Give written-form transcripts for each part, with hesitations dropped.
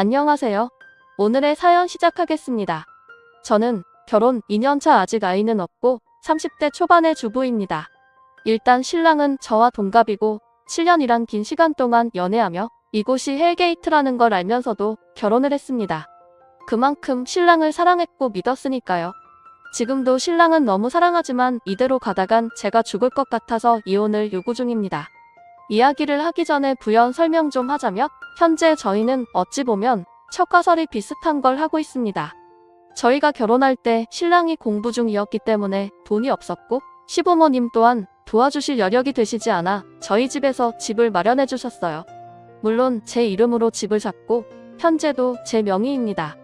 안녕하세요. 오늘의 사연 시작하겠습니다. 저는 결혼 2년차 아직 아이는 없고 30대 초반의 주부입니다. 일단 신랑은 저와 동갑이고 7년이란 긴 시간 동안 연애하며 이곳이 헬게이트라는 걸 알면서도 결혼을 했습니다. 그만큼 신랑을 사랑했고 믿었으니까요. 지금도 신랑은 너무 사랑하지만 이대로 가다간 제가 죽을 것 같아서 이혼을 요구 중입니다. 이야기를 하기 전에 부연 설명 좀 하자면 현재 저희는 어찌 보면 척가설이 비슷한 걸 하고 있습니다. 저희가 결혼할 때 신랑이 공부 중이었기 때문에 돈이 없었고 시부모님 또한 도와주실 여력이 되시지 않아 저희 집에서 집을 마련해 주셨어요. 물론 제 이름으로 집을 샀고 현재도 제 명의입니다.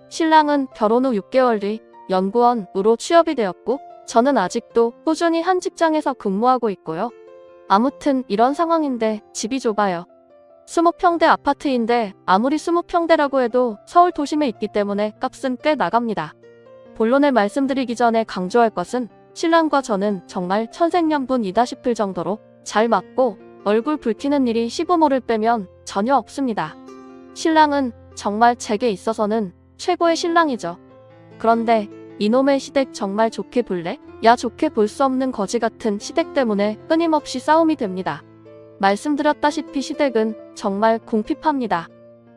신랑은 결혼 후 6개월 뒤 연구원으로 취업이 되었고 저는 아직도 꾸준히 한 직장에서 근무하고 있고요. 아무튼 이런 상황인데 집이 좁아요. 20평대 아파트인데 아무리 20평대라고 해도 서울 도심에 있기 때문에 값은 꽤 나갑니다. 본론을 말씀드리기 전에 강조할 것은 신랑과 저는 정말 천생연분이다 싶을 정도로 잘 맞고 얼굴 붉히는 일이 시부모를 빼면 전혀 없습니다. 신랑은 정말 제게 있어서는 최고의 신랑이죠. 그런데 이놈의 시댁 정말 좋게 볼래? 야 좋게 볼 수 없는 거지 같은 시댁 때문에 끊임없이 싸움이 됩니다. 말씀드렸다시피 시댁은 정말 궁핍합니다.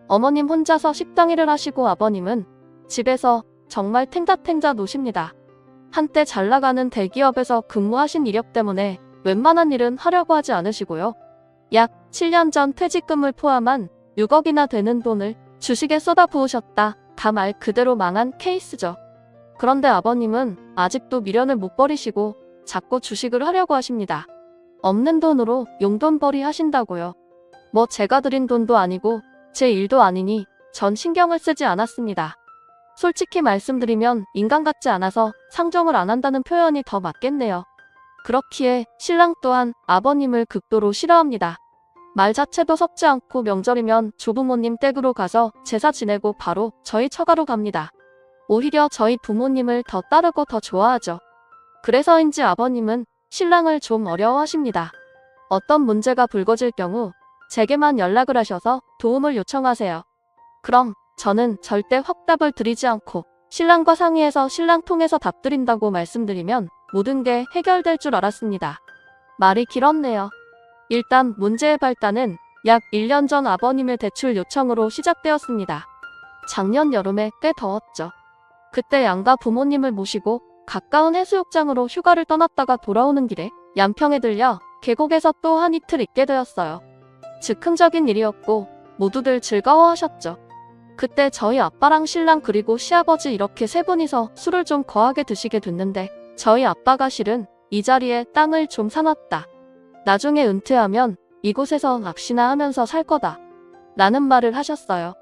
어머님 혼자서 식당 일을 하시고 아버님은 집에서 정말 탱자탱자 노십니다. 한때 잘 나가는 대기업에서 근무하신 이력 때문에 웬만한 일은 하려고 하지 않으시고요. 약 7년 전 퇴직금을 포함한 6억이나 되는 돈을 주식에 쏟아부으셨다. 다 말 그대로 망한 케이스죠. 그런데 아버님은 아직도 미련을 못 버리시고 자꾸 주식을 하려고 하십니다. 없는 돈으로 용돈벌이 하신다고요. 뭐 제가 드린 돈도 아니고 제 일도 아니니 전 신경을 쓰지 않았습니다. 솔직히 말씀드리면 인간 같지 않아서 상종을 안 한다는 표현이 더 맞겠네요. 그렇기에 신랑 또한 아버님을 극도로 싫어합니다. 말 자체도 섭지 않고 명절이면 조부모님 댁으로 가서 제사 지내고 바로 저희 처가로 갑니다. 오히려 저희 부모님을 더 따르고 더 좋아하죠. 그래서인지 아버님은 신랑을 좀 어려워하십니다. 어떤 문제가 불거질 경우 제게만 연락을 하셔서 도움을 요청하세요. 그럼 저는 절대 확답을 드리지 않고 신랑과 상의해서 신랑 통해서 답드린다고 말씀드리면 모든 게 해결될 줄 알았습니다. 말이 길었네요. 일단 문제의 발단은 약 1년 전 아버님의 대출 요청으로 시작되었습니다. 작년 여름에 꽤 더웠죠. 그때 양가 부모님을 모시고 가까운 해수욕장으로 휴가를 떠났다가 돌아오는 길에 양평에 들려 계곡에서 또 한 이틀 있게 되었어요. 즉흥적인 일이었고 모두들 즐거워하셨죠. 그때 저희 아빠랑 신랑 그리고 시아버지 이렇게 세 분이서 술을 좀 거하게 드시게 됐는데 저희 아빠가 실은 이 자리에 땅을 좀 사놨다. 나중에 은퇴하면 이곳에서 낚시나 하면서 살 거다. 라는 말을 하셨어요.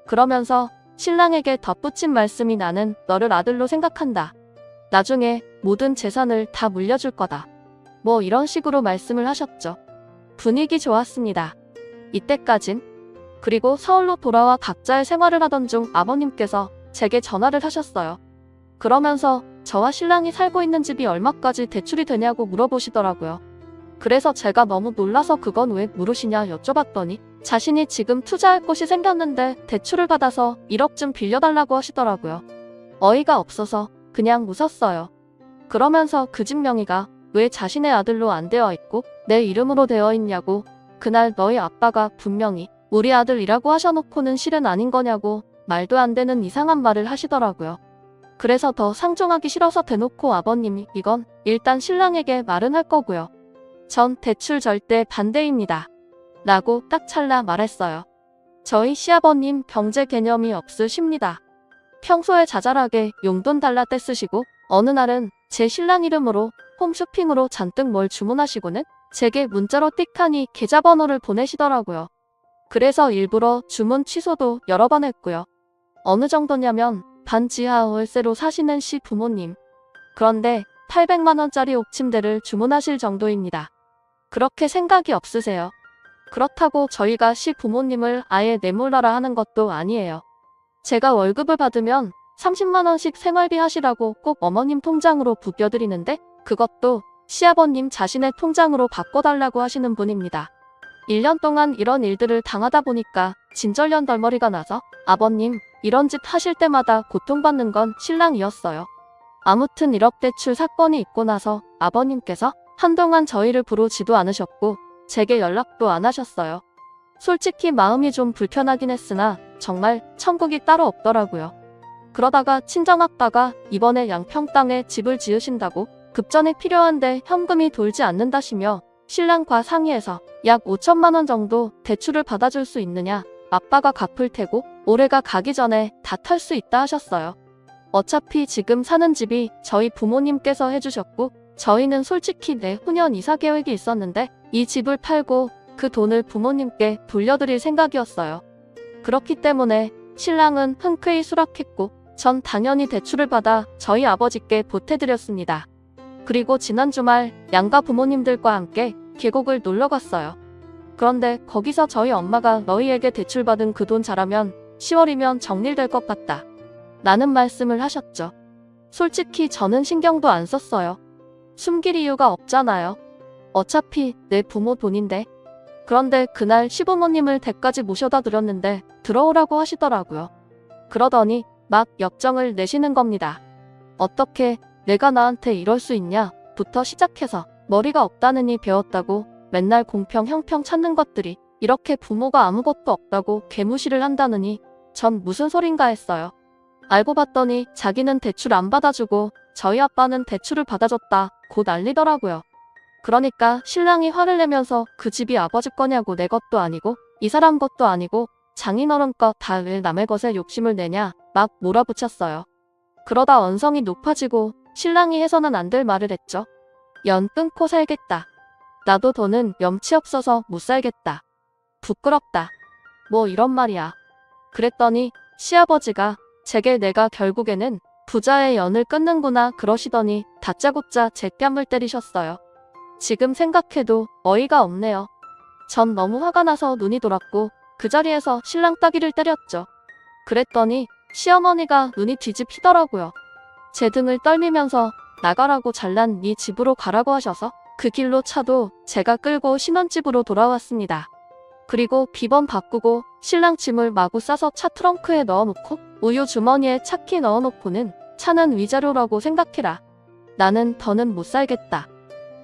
그러면서 신랑에게 덧붙인 말씀이 나는 너를 아들로 생각한다. 나중에 모든 재산을 다 물려줄 거다. 뭐 이런 식으로 말씀을 하셨죠. 분위기 좋았습니다. 이때까진. 그리고 서울로 돌아와 각자의 생활을 하던 중 아버님께서 제게 전화를 하셨어요. 그러면서 저와 신랑이 살고 있는 집이 얼마까지 대출이 되냐고 물어보시더라고요. 그래서 제가 너무 놀라서 그건 왜 물으시냐 여쭤봤더니 자신이 지금 투자할 곳이 생겼는데 대출을 받아서 1억쯤 빌려달라고 하시더라고요. 어이가 없어서 그냥 웃었어요. 그러면서 그 집 명의가 왜 자신의 아들로 안 되어 있고 내 이름으로 되어 있냐고 그날 너희 아빠가 분명히 우리 아들이라고 하셔놓고는 실은 아닌 거냐고 말도 안 되는 이상한 말을 하시더라고요. 그래서 더 상종하기 싫어서 대놓고 아버님이 이건 일단 신랑에게 말은 할 거고요. 전 대출 절대 반대입니다. 라고 딱 찰나 말했어요. 저희 시아버님 경제 개념이 없으십니다. 평소에 자잘하게 용돈 달라 떼쓰시고 어느 날은 제 신랑 이름으로 홈쇼핑으로 잔뜩 뭘 주문하시고는 제게 문자로 띡하니 계좌번호를 보내시더라고요. 그래서 일부러 주문 취소도 여러 번 했고요. 어느 정도냐면 반지하 월세로 사시는 시 부모님. 그런데 800만원짜리 옥침대를 주문하실 정도입니다. 그렇게 생각이 없으세요? 그렇다고 저희가 시 부모님을 아예 내몰라라 하는 것도 아니에요. 제가 월급을 받으면 30만원씩 생활비 하시라고 꼭 어머님 통장으로 부겨드리는데 그것도 시아버님 자신의 통장으로 바꿔달라고 하시는 분입니다. 1년 동안 이런 일들을 당하다 보니까 진절년 덜머리가 나서 아버님, 이런 짓 하실 때마다 고통받는 건 신랑이었어요. 아무튼 1억 대출 사건이 있고 나서 아버님께서 한동안 저희를 부르지도 않으셨고 제게 연락도 안 하셨어요. 솔직히 마음이 좀 불편하긴 했으나 정말 천국이 따로 없더라고요. 그러다가 친정아빠가 이번에 양평 땅에 집을 지으신다고 급전에 필요한데 현금이 돌지 않는다시며 신랑과 상의해서 약 5천만 원 정도 대출을 받아줄 수 있느냐, 아빠가 갚을 테고 올해가 가기 전에 다 탈 수 있다 하셨어요. 어차피 지금 사는 집이 저희 부모님께서 해주셨고 저희는 솔직히 내후년 이사 계획이 있었는데 이 집을 팔고 그 돈을 부모님께 돌려드릴 생각이었어요. 그렇기 때문에 신랑은 흔쾌히 수락했고 전 당연히 대출을 받아 저희 아버지께 보태드렸습니다. 그리고 지난 주말 양가 부모님들과 함께 계곡을 놀러 갔어요. 그런데 거기서 저희 엄마가 너희에게 대출받은 그 돈 잘하면 10월이면 정리될 것 같다 라는 말씀을 하셨죠. 솔직히 저는 신경도 안 썼어요. 숨길 이유가 없잖아요. 어차피 내 부모 돈인데. 그런데 그날 시부모님을 댁까지 모셔다 드렸는데 들어오라고 하시더라고요. 그러더니 막 역정을 내시는 겁니다. 어떻게 내가 나한테 이럴 수 있냐 부터 시작해서 머리가 없다느니 배웠다고 맨날 공평 형평 찾는 것들이 이렇게 부모가 아무것도 없다고 개무시를 한다느니 전 무슨 소린가 했어요. 알고 봤더니 자기는 대출 안 받아주고 저희 아빠는 대출을 받아줬다 고 난리더라고요. 그러니까 신랑이 화를 내면서 그 집이 아버지 거냐고 내 것도 아니고 이 사람 것도 아니고 장인어른 거 다 왜 남의 것에 욕심을 내냐 막 몰아붙였어요. 그러다 언성이 높아지고 신랑이 해서는 안 될 말을 했죠. 연 끊고 살겠다. 나도 더는 염치 없어서 못 살겠다. 부끄럽다. 뭐 이런 말이야. 그랬더니 시아버지가 제게 내가 결국에는 부자의 연을 끊는구나 그러시더니 다짜고짜 제 뺨을 때리셨어요. 지금 생각해도 어이가 없네요. 전 너무 화가 나서 눈이 돌았고 그 자리에서 신랑 따귀를 때렸죠. 그랬더니 시어머니가 눈이 뒤집히더라고요. 제 등을 떨미면서 나가라고 잘난 네 집으로 가라고 하셔서 그 길로 차도 제가 끌고 신혼집으로 돌아왔습니다. 그리고 비번 바꾸고 신랑 짐을 마구 싸서 차 트렁크에 넣어놓고 우유 주머니에 차키 넣어놓고는 차는 위자료라고 생각해라. 나는 더는 못 살겠다.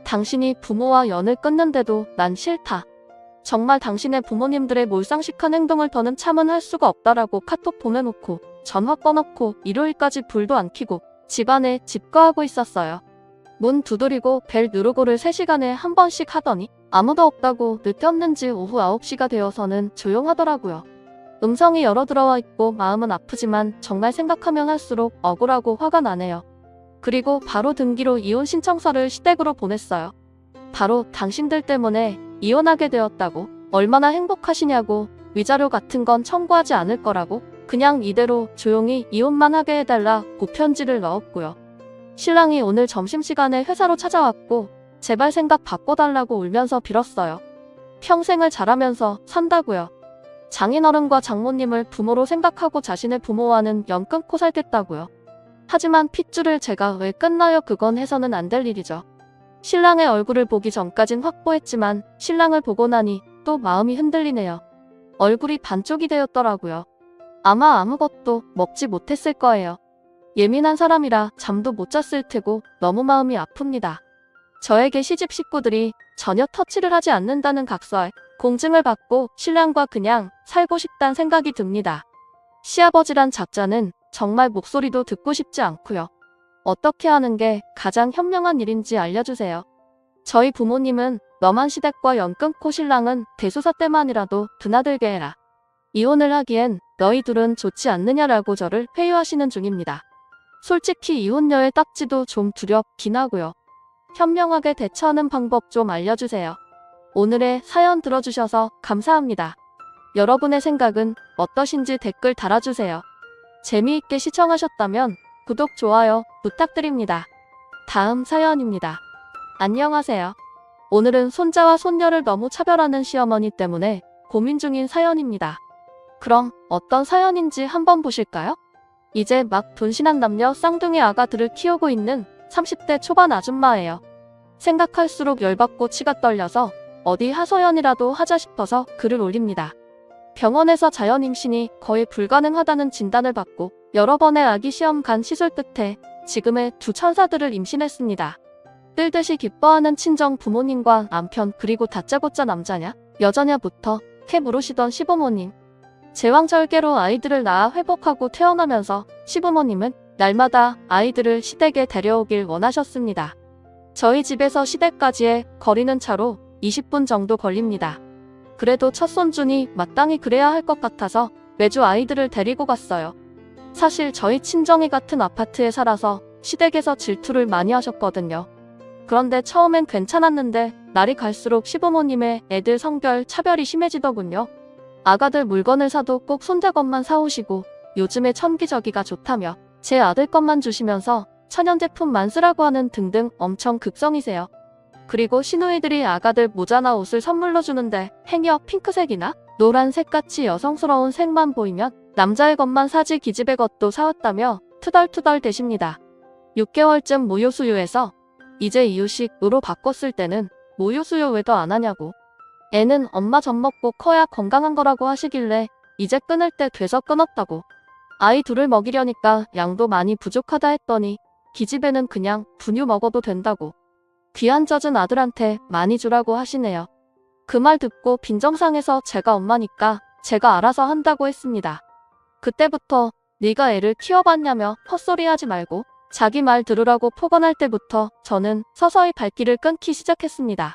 당신이 부모와 연을 끊는데도 난 싫다. 정말 당신의 부모님들의 몰상식한 행동을 더는 참은할 수가 없다라고 카톡 보내놓고 전화 꺼놓고 일요일까지 불도 안 켜고 집안에 집거하고 있었어요. 문 두드리고 벨 누르고를 3시간에 한 번씩 하더니 아무도 없다고 늦었는지 오후 9시가 되어서는 조용하더라고요. 음성이 열어 들어와 있고 마음은 아프지만 정말 생각하면 할수록 억울하고 화가 나네요. 그리고 바로 등기로 이혼 신청서를 시댁으로 보냈어요. 바로 당신들 때문에 이혼하게 되었다고 얼마나 행복하시냐고 위자료 같은 건 청구하지 않을 거라고 그냥 이대로 조용히 이혼만 하게 해달라고 편지를 넣었고요. 신랑이 오늘 점심시간에 회사로 찾아왔고 제발 생각 바꿔달라고 울면서 빌었어요. 평생을 잘하면서 산다고요. 장인어른과 장모님을 부모로 생각하고 자신의 부모와는 연 끊고 살겠다고요. 하지만 핏줄을 제가 왜 끊나요? 그건 해서는 안 될 일이죠. 신랑의 얼굴을 보기 전까진 확보했지만 신랑을 보고 나니 또 마음이 흔들리네요. 얼굴이 반쪽이 되었더라고요. 아마 아무것도 먹지 못했을 거예요. 예민한 사람이라 잠도 못 잤을 테고 너무 마음이 아픕니다. 저에게 시집 식구들이 전혀 터치를 하지 않는다는 각서에 공증을 받고 신랑과 그냥 살고 싶단 생각이 듭니다. 시아버지란 작자는 정말 목소리도 듣고 싶지 않고요. 어떻게 하는 게 가장 현명한 일인지 알려주세요. 저희 부모님은 너만 시댁과 연 끊고 신랑은 대소사 때만이라도 드나들게 해라. 이혼을 하기엔 너희 둘은 좋지 않느냐라고 저를 회유하시는 중입니다. 솔직히 이혼녀의 딱지도 좀 두렵긴 하고요. 현명하게 대처하는 방법 좀 알려주세요. 오늘의 사연 들어주셔서 감사합니다. 여러분의 생각은 어떠신지 댓글 달아주세요. 재미있게 시청하셨다면 구독, 좋아요 부탁드립니다. 다음 사연입니다. 안녕하세요. 오늘은 손자와 손녀를 너무 차별하는 시어머니 때문에 고민 중인 사연입니다. 그럼 어떤 사연인지 한번 보실까요? 이제 막 분신한 남녀 쌍둥이 아가들을 키우고 있는 30대 초반 아줌마예요. 생각할수록 열받고 치가 떨려서 어디 하소연이라도 하자 싶어서 글을 올립니다. 병원에서 자연 임신이 거의 불가능하다는 진단을 받고 여러 번의 아기 시험 간 시술 끝에 지금의 두 천사들을 임신했습니다. 뜰듯이 기뻐하는 친정 부모님과 남편 그리고 다짜고짜 남자냐 여자냐부터 캐 물으시던 시부모님. 제왕절개로 아이들을 낳아 회복하고 퇴원하면서 시부모님은 날마다 아이들을 시댁에 데려오길 원하셨습니다. 저희 집에서 시댁까지의 거리는 차로 20분 정도 걸립니다. 그래도 첫 손주니 마땅히 그래야 할 것 같아서 매주 아이들을 데리고 갔어요. 사실 저희 친정이 같은 아파트에 살아서 시댁에서 질투를 많이 하셨거든요. 그런데 처음엔 괜찮았는데 날이 갈수록 시부모님의 애들 성별 차별이 심해지더군요. 아가들 물건을 사도 꼭 손자 것만 사오시고 요즘에 천기저기가 좋다며 제 아들 것만 주시면서 천연제품만 쓰라고 하는 등등 엄청 극성이세요. 그리고 시누이들이 아가들 모자나 옷을 선물로 주는데 행여 핑크색이나 노란색같이 여성스러운 색만 보이면 남자의 것만 사지 기집애 것도 사왔다며 투덜투덜 대십니다. 6개월쯤 모유수유해서 이제 이유식으로 바꿨을 때는 모유수유 왜 더 안 하냐고. 애는 엄마 젖 먹고 커야 건강한 거라고 하시길래 이제 끊을 때 돼서 끊었다고. 아이 둘을 먹이려니까 양도 많이 부족하다 했더니 기집애는 그냥 분유 먹어도 된다고. 귀한 젖은 아들한테 많이 주라고 하시네요. 그 말 듣고 빈정상해서 제가 엄마니까 제가 알아서 한다고 했습니다. 그때부터 네가 애를 키워봤냐며 헛소리하지 말고 자기 말 들으라고 포건할 때부터 저는 서서히 발길을 끊기 시작했습니다.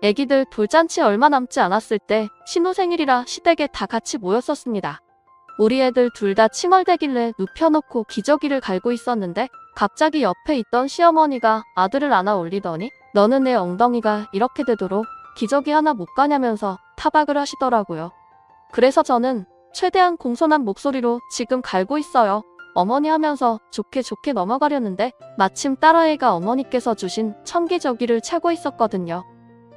애기들 돌잔치 얼마 남지 않았을 때 신우 생일이라 시댁에 다 같이 모였었습니다. 우리 애들 둘 다 칭얼대길래 눕혀놓고 기저귀를 갈고 있었는데 갑자기 옆에 있던 시어머니가 아들을 안아 올리더니 너는 내 엉덩이가 이렇게 되도록 기저귀 하나 못 가냐면서 타박을 하시더라고요. 그래서 저는 최대한 공손한 목소리로 지금 갈고 있어요. 어머니 하면서 좋게 좋게 넘어가려는데 마침 딸아이가 어머니께서 주신 천기저귀를 차고 있었거든요.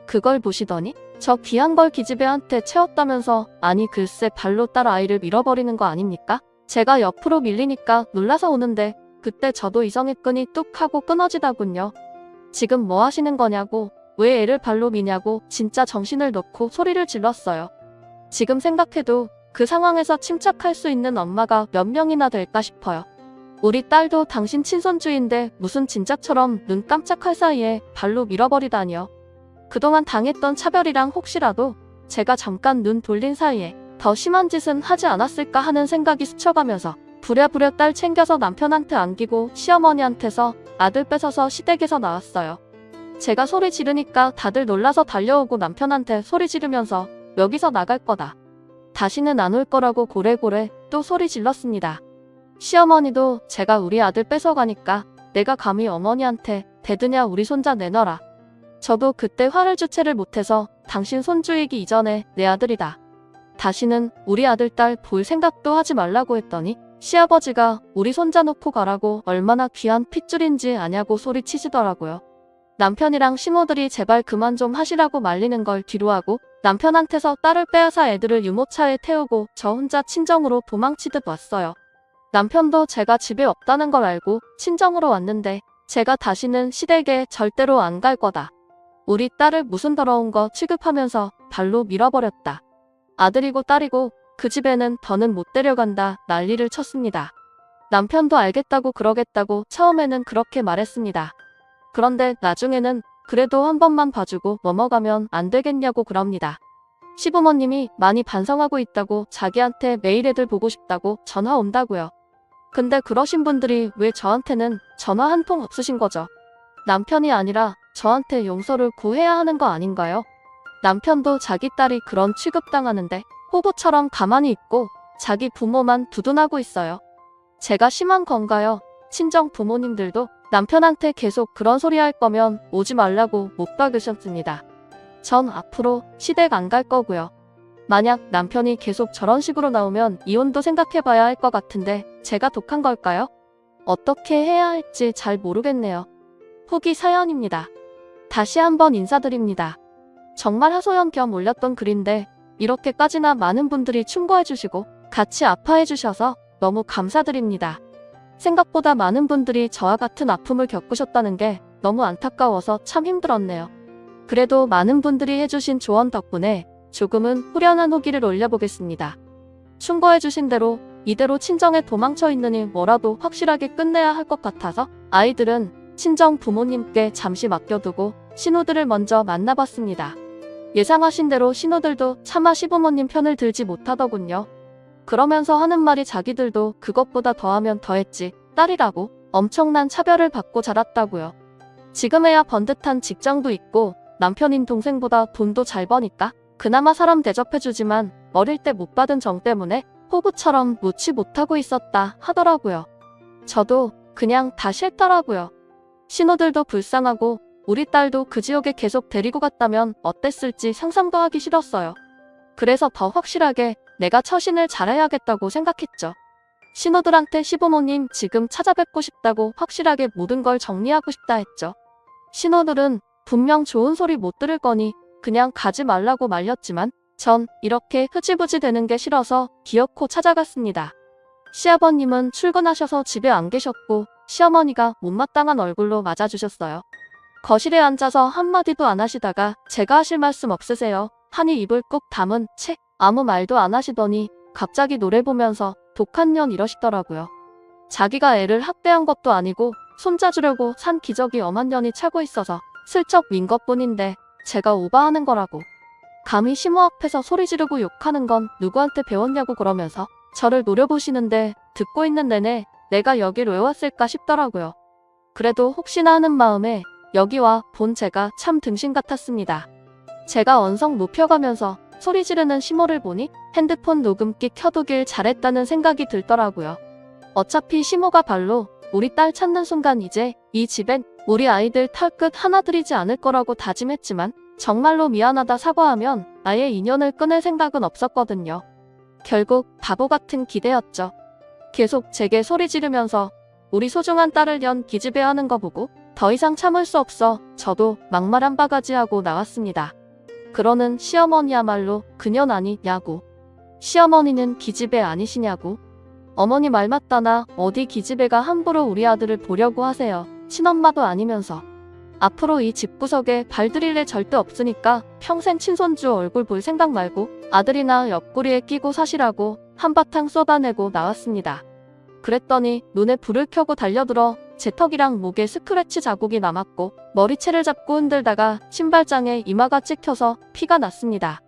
그걸 보시더니 저 귀한 걸 기집애한테 채웠다면서 아니 글쎄 발로 딸아이를 밀어버리는 거 아닙니까? 제가 옆으로 밀리니까 놀라서 오는데 그때 저도 이성의 끈이 뚝 하고 끊어지다군요. 지금 뭐 하시는 거냐고 왜 애를 발로 미냐고 진짜 정신을 놓고 소리를 질렀어요. 지금 생각해도 그 상황에서 침착할 수 있는 엄마가 몇 명이나 될까 싶어요. 우리 딸도 당신 친손주인데 무슨 진작처럼 눈 깜짝할 사이에 발로 밀어버리다니요. 그동안 당했던 차별이랑 혹시라도 제가 잠깐 눈 돌린 사이에 더 심한 짓은 하지 않았을까 하는 생각이 스쳐가면서 부랴부랴 딸 챙겨서 남편한테 안기고 시어머니한테서 아들 뺏어서 시댁에서 나왔어요. 제가 소리 지르니까 다들 놀라서 달려오고 남편한테 소리 지르면서 여기서 나갈 거다. 다시는 안 올 거라고 고래고래 또 소리 질렀습니다. 시어머니도 제가 우리 아들 뺏어가니까 내가 감히 어머니한테 대드냐 우리 손자 내놔라. 저도 그때 화를 주체를 못해서 당신 손주이기 이전에 내 아들이다. 다시는 우리 아들 딸 볼 생각도 하지 말라고 했더니 시아버지가 우리 손자 놓고 가라고 얼마나 귀한 핏줄인지 아냐고 소리치시더라고요. 남편이랑 시모들이 제발 그만 좀 하시라고 말리는 걸 뒤로하고 남편한테서 딸을 빼앗아 애들을 유모차에 태우고 저 혼자 친정으로 도망치듯 왔어요. 남편도 제가 집에 없다는 걸 알고 친정으로 왔는데 제가 다시는 시댁에 절대로 안 갈 거다. 우리 딸을 무슨 더러운 거 취급하면서 발로 밀어버렸다. 아들이고 딸이고 그 집에는 더는 못 데려간다 난리를 쳤습니다. 남편도 알겠다고 그러겠다고 처음에는 그렇게 말했습니다. 그런데 나중에는 그래도 한 번만 봐주고 넘어가면 안 되겠냐고 그럽니다. 시부모님이 많이 반성하고 있다고 자기한테 매일 애들 보고 싶다고 전화 온다고요. 근데 그러신 분들이 왜 저한테는 전화 한 통 없으신 거죠? 남편이 아니라 저한테 용서를 구해야 하는 거 아닌가요? 남편도 자기 딸이 그런 취급당하는데 호구처럼 가만히 있고 자기 부모만 두둔하고 있어요. 제가 심한 건가요? 친정 부모님들도 남편한테 계속 그런 소리 할 거면 오지 말라고 못 박으셨습니다. 전 앞으로 시댁 안 갈 거고요. 만약 남편이 계속 저런 식으로 나오면 이혼도 생각해봐야 할 것 같은데 제가 독한 걸까요? 어떻게 해야 할지 잘 모르겠네요. 후기 사연입니다. 다시 한번 인사드립니다. 정말 하소연 겸 올렸던 글인데 이렇게까지나 많은 분들이 충고해주시고 같이 아파해주셔서 너무 감사드립니다. 생각보다 많은 분들이 저와 같은 아픔을 겪으셨다는 게 너무 안타까워서 참 힘들었네요. 그래도 많은 분들이 해주신 조언 덕분에 조금은 후련한 후기를 올려보겠습니다. 충고해주신 대로 이대로 친정에 도망쳐 있느니 뭐라도 확실하게 끝내야 할 것 같아서 아이들은 친정 부모님께 잠시 맡겨두고 신우들을 먼저 만나봤습니다. 예상하신 대로 신우들도 차마 시부모님 편을 들지 못하더군요. 그러면서 하는 말이 자기들도 그것보다 더하면 더했지 딸이라고 엄청난 차별을 받고 자랐다고요. 지금에야 번듯한 직장도 있고 남편인 동생보다 돈도 잘 버니까 그나마 사람 대접해주지만 어릴 때 못 받은 정 때문에 호구처럼 무치 못하고 있었다 하더라고요. 저도 그냥 다 싫더라고요. 신우들도 불쌍하고 우리 딸도 그 지옥에 계속 데리고 갔다면 어땠을지 상상도 하기 싫었어요. 그래서 더 확실하게 내가 처신을 잘해야겠다고 생각했죠. 신우들한테 시부모님 지금 찾아뵙고 싶다고 확실하게 모든 걸 정리하고 싶다 했죠. 신우들은 분명 좋은 소리 못 들을 거니 그냥 가지 말라고 말렸지만 전 이렇게 흐지부지 되는 게 싫어서 기어코 찾아갔습니다. 시아버님은 출근하셔서 집에 안 계셨고 시어머니가 못마땅한 얼굴로 맞아주셨어요. 거실에 앉아서 한마디도 안 하시다가 제가 하실 말씀 없으세요? 하니 입을 꾹 다문 채 아무 말도 안 하시더니 갑자기 노래 보면서 독한 년 이러시더라고요. 자기가 애를 학대한 것도 아니고 손자주려고 산 기저귀 엄한 년이 차고 있어서 슬쩍 민 것뿐인데 제가 오바하는 거라고. 감히 시모 앞에서 소리 지르고 욕하는 건 누구한테 배웠냐고 그러면서 저를 노려보시는데 듣고 있는 내내 내가 여길 왜 왔을까 싶더라고요. 그래도 혹시나 하는 마음에 여기 와 본 제가 참 등신 같았습니다. 제가 언성 높여가면서 소리 지르는 시모를 보니 핸드폰 녹음기 켜두길 잘했다는 생각이 들더라고요. 어차피 시모가 발로 우리 딸 찾는 순간 이제 이 집엔 우리 아이들 털끝 하나 들이지 않을 거라고 다짐했지만 정말로 미안하다 사과하면 아예 인연을 끊을 생각은 없었거든요. 결국 바보 같은 기대였죠. 계속 제게 소리 지르면서 우리 소중한 딸을 연 기집애하는 거 보고 더 이상 참을 수 없어 저도 막말 한 바가지 하고 나왔습니다. 그러는 시어머니야말로 그년 아니냐고. 시어머니는 기집애 아니시냐고. 어머니 말 맞다나 어디 기집애가 함부로 우리 아들을 보려고 하세요. 친엄마도 아니면서. 앞으로 이 집구석에 발 들일 일 절대 없으니까 평생 친손주 얼굴 볼 생각 말고 아들이나 옆구리에 끼고 사시라고 한바탕 쏟아내고 나왔습니다. 그랬더니 눈에 불을 켜고 달려들어 제 턱이랑 목에 스크래치 자국이 남았고 머리채를 잡고 흔들다가 신발장에 이마가 찍혀서 피가 났습니다.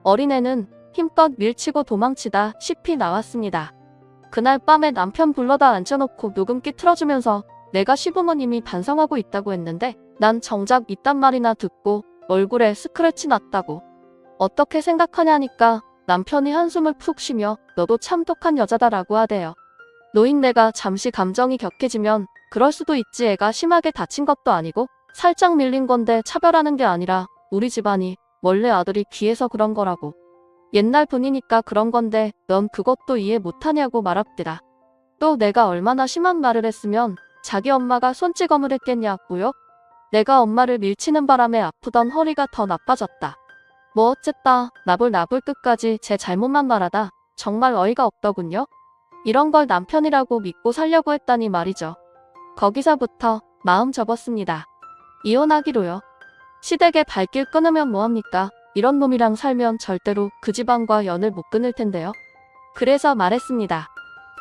어린애는 힘껏 밀치고 도망치다 싶이 나왔습니다. 그날 밤에 남편 불러다 앉혀놓고 녹음기 틀어주면서 내가 시부모님이 반성하고 있다고 했는데 난 정작 이딴 말이나 듣고 얼굴에 스크래치 났다고. 어떻게 생각하냐니까 남편이 한숨을 푹 쉬며 너도 참 똑한 여자다라고 하대요. 노인네가 잠시 감정이 격해지면 그럴 수도 있지 애가 심하게 다친 것도 아니고 살짝 밀린 건데 차별하는 게 아니라 우리 집안이 원래 아들이 귀해서 그런 거라고. 옛날 분이니까 그런 건데 넌 그것도 이해 못하냐고 말합디다. 또 내가 얼마나 심한 말을 했으면 자기 엄마가 손찌검을 했겠냐고요? 내가 엄마를 밀치는 바람에 아프던 허리가 더 나빠졌다. 뭐 어쨌다 나불나불 끝까지 제 잘못만 말하다 정말 어이가 없더군요. 이런 걸 남편이라고 믿고 살려고 했다니 말이죠. 거기서부터 마음 접었습니다. 이혼하기로요. 시댁에 발길 끊으면 뭐합니까? 이런 놈이랑 살면 절대로 그 집안과 연을 못 끊을 텐데요. 그래서 말했습니다.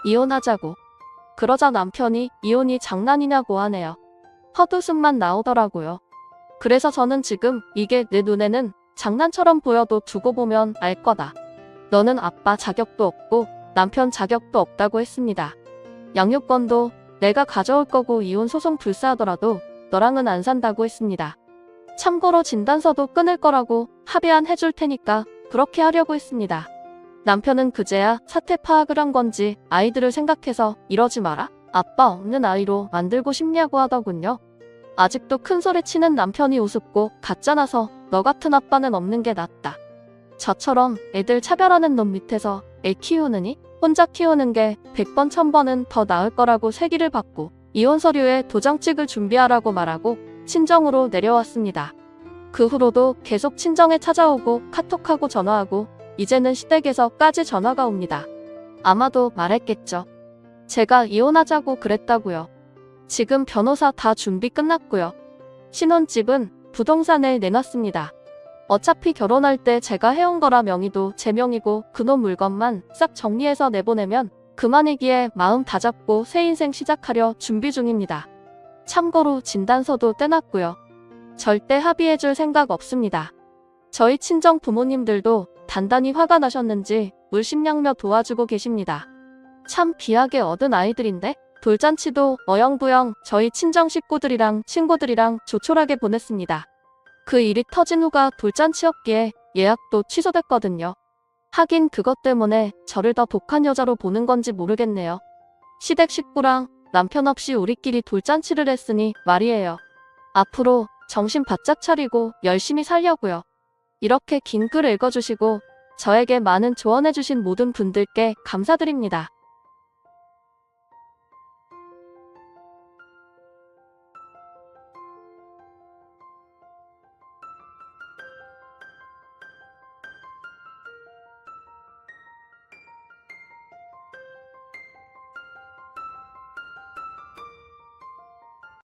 이혼하자고. 그러자 남편이 이혼이 장난이냐고 하네요. 헛웃음만 나오더라고요. 그래서 저는 지금 이게 내 눈에는 장난처럼 보여도 두고 보면 알 거다. 너는 아빠 자격도 없고 남편 자격도 없다고 했습니다. 양육권도 내가 가져올 거고 이혼 소송 불사하더라도 너랑은 안 산다고 했습니다. 참고로 진단서도 끊을 거라고 합의안 해줄 테니까 그렇게 하려고 했습니다. 남편은 그제야 사태 파악을 한 건지 아이들을 생각해서 이러지 마라. 아빠 없는 아이로 만들고 싶냐고 하더군요. 아직도 큰소리 치는 남편이 우습고 가짜나서 너 같은 아빠는 없는 게 낫다. 저처럼 애들 차별하는 놈 밑에서 애 키우느니 혼자 키우는 게 100번 1000번은 더 나을 거라고 세기를 받고 이혼 서류에 도장 찍을 준비하라고 말하고 친정으로 내려왔습니다. 그 후로도 계속 친정에 찾아오고 카톡하고 전화하고 이제는 시댁에서까지 전화가 옵니다. 아마도 말했겠죠. 제가 이혼하자고 그랬다고요. 지금 변호사 다 준비 끝났고요. 신혼집은 부동산에 내놨습니다. 어차피 결혼할 때 제가 해온 거라 명의도 제 명이고 그놈 물건만 싹 정리해서 내보내면 그만이기에 마음 다잡고 새 인생 시작하려 준비 중입니다. 참고로 진단서도 떼놨고요. 절대 합의해줄 생각 없습니다. 저희 친정 부모님들도 단단히 화가 나셨는지 물심양며 도와주고 계십니다. 참 귀하게 얻은 아이들인데? 돌잔치도 어영부영 저희 친정 식구들이랑 친구들이랑 조촐하게 보냈습니다. 그 일이 터진 후가 돌잔치였기에 예약도 취소됐거든요. 하긴 그것 때문에 저를 더 독한 여자로 보는 건지 모르겠네요. 시댁 식구랑 남편 없이 우리끼리 돌잔치를 했으니 말이에요. 앞으로 정신 바짝 차리고 열심히 살려고요. 이렇게 긴 글 읽어주시고 저에게 많은 조언해주신 모든 분들께 감사드립니다.